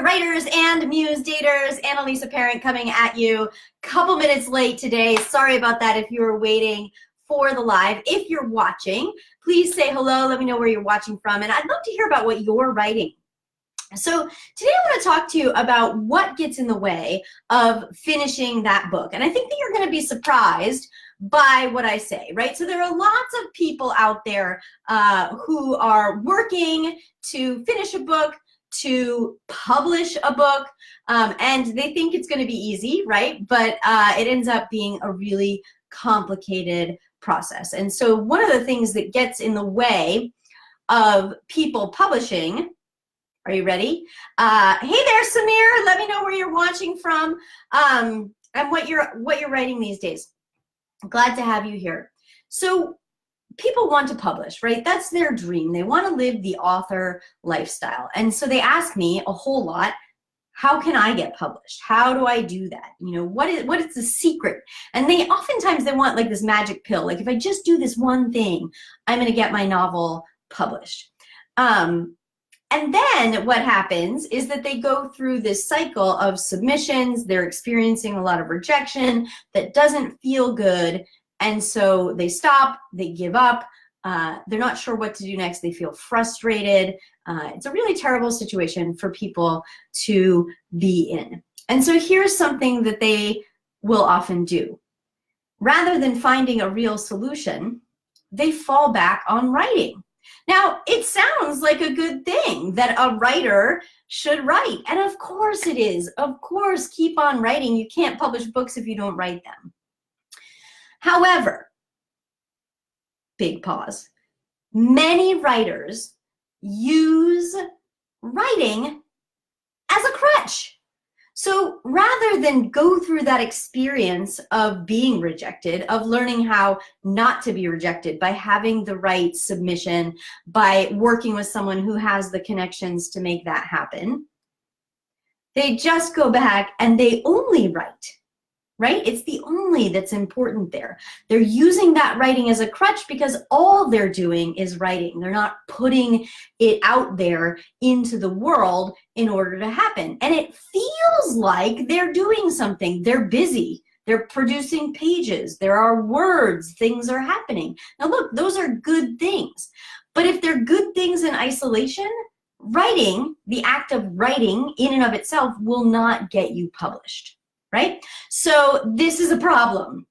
writers and muse daters. Annalisa Parent coming at you. Couple minutes late today. Sorry about that if you were waiting for the live. If you're watching, please say hello. Let me know where you're watching from. And I'd love to hear about what you're writing. So today I want to talk to you about what gets in the way of finishing that book. And I think that you're going to be surprised by what I say, right? So there are lots of people out there who are working to finish a book, to publish a book, and they think it's going to be easy, right? But it ends up being a really complicated process. And so one of the things that gets in the way of people publishing, are you ready? Hey there, Samir. Let me know where you're watching from and what you're writing these days. Glad to have you here. So people want to publish, right? That's their dream. They want to live the author lifestyle. And so they ask me a whole lot, how can I get published? How do I do that? You know, what is the secret? And oftentimes they want like this magic pill. Like if I just do this one thing, I'm going to get my novel published. And then what happens is that they go through this cycle of submissions. They're experiencing a lot of rejection that doesn't feel good. And so they stop, they give up. They're not sure what to do next. They feel frustrated. It's a really terrible situation for people to be in. And so here's something that they will often do. Rather than finding a real solution, they fall back on writing. Now, it sounds like a good thing that a writer should write. And of course it is. Of course, keep on writing. You can't publish books if you don't write them. However, big pause, many writers use writing as a crutch. So rather than go through that experience of being rejected, of learning how not to be rejected by having the right submission, by working with someone who has the connections to make that happen, they just go back and they only write, right? It's the only that's important there. They're using that writing as a crutch because all they're doing is writing. They're not putting it out there into the world in order to happen. And it feels like they're doing something. They're busy. They're producing pages. There are words. Things are happening. Now look, those are good things. But if they're good things in isolation, writing, the act of writing in and of itself will not get you published. Right? So this is a problem.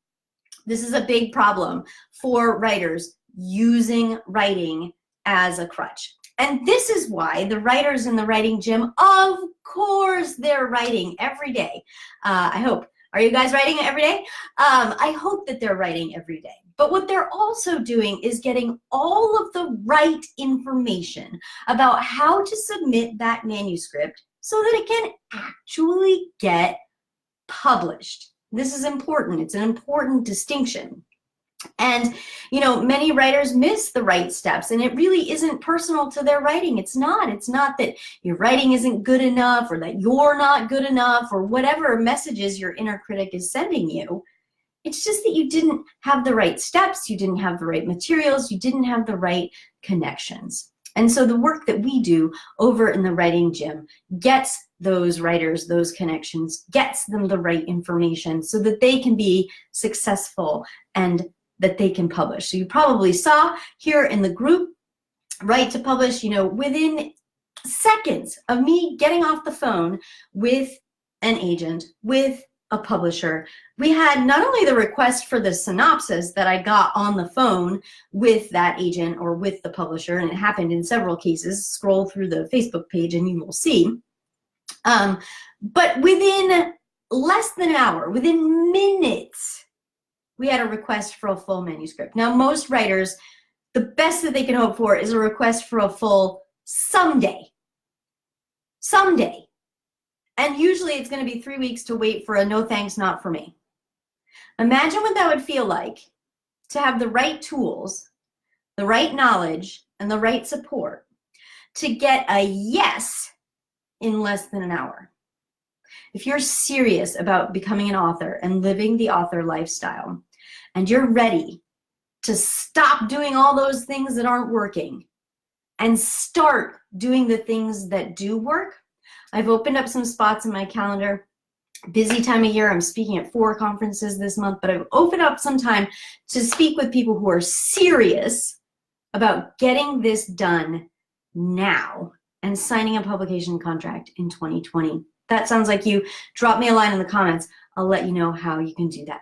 This is a big problem for writers using writing as a crutch. And this is why the writers in the writing gym, of course, they're writing every day. I hope. Are you guys writing every day? I hope that they're writing every day. But what they're also doing is getting all of the right information about how to submit that manuscript so that it can actually get published. This is important. It's an important distinction. And, you know, many writers miss the right steps, and it really isn't personal to their writing. It's not. It's not that your writing isn't good enough or that you're not good enough or whatever messages your inner critic is sending you. It's just that you didn't have the right steps, you didn't have the right materials, you didn't have the right connections. And so the work that we do over in the writing gym gets those writers, those connections, gets them the right information so that they can be successful and that they can publish. So you probably saw here in the group, Write to Publish, you know, within seconds of me getting off the phone with an agent, with a publisher, we had not only the request for the synopsis that I got on the phone with that agent or with the publisher, and it happened in several cases. Scroll through the Facebook page and you will see. But within less than an hour, within minutes, we had a request for a full manuscript. Now, most writers, the best that they can hope for is a request for a full someday. Someday. And usually it's going to be 3 weeks to wait for a no thanks, not for me. Imagine what that would feel like to have the right tools, the right knowledge, and the right support to get a yes in less than an hour. If you're serious about becoming an author and living the author lifestyle, and you're ready to stop doing all those things that aren't working and start doing the things that do work, I've opened up some spots in my calendar. Busy time of year. I'm speaking at 4 conferences this month, but I've opened up some time to speak with people who are serious about getting this done now and signing a publication contract in 2020. That sounds like you. Drop me a line in the comments. I'll let you know how you can do that.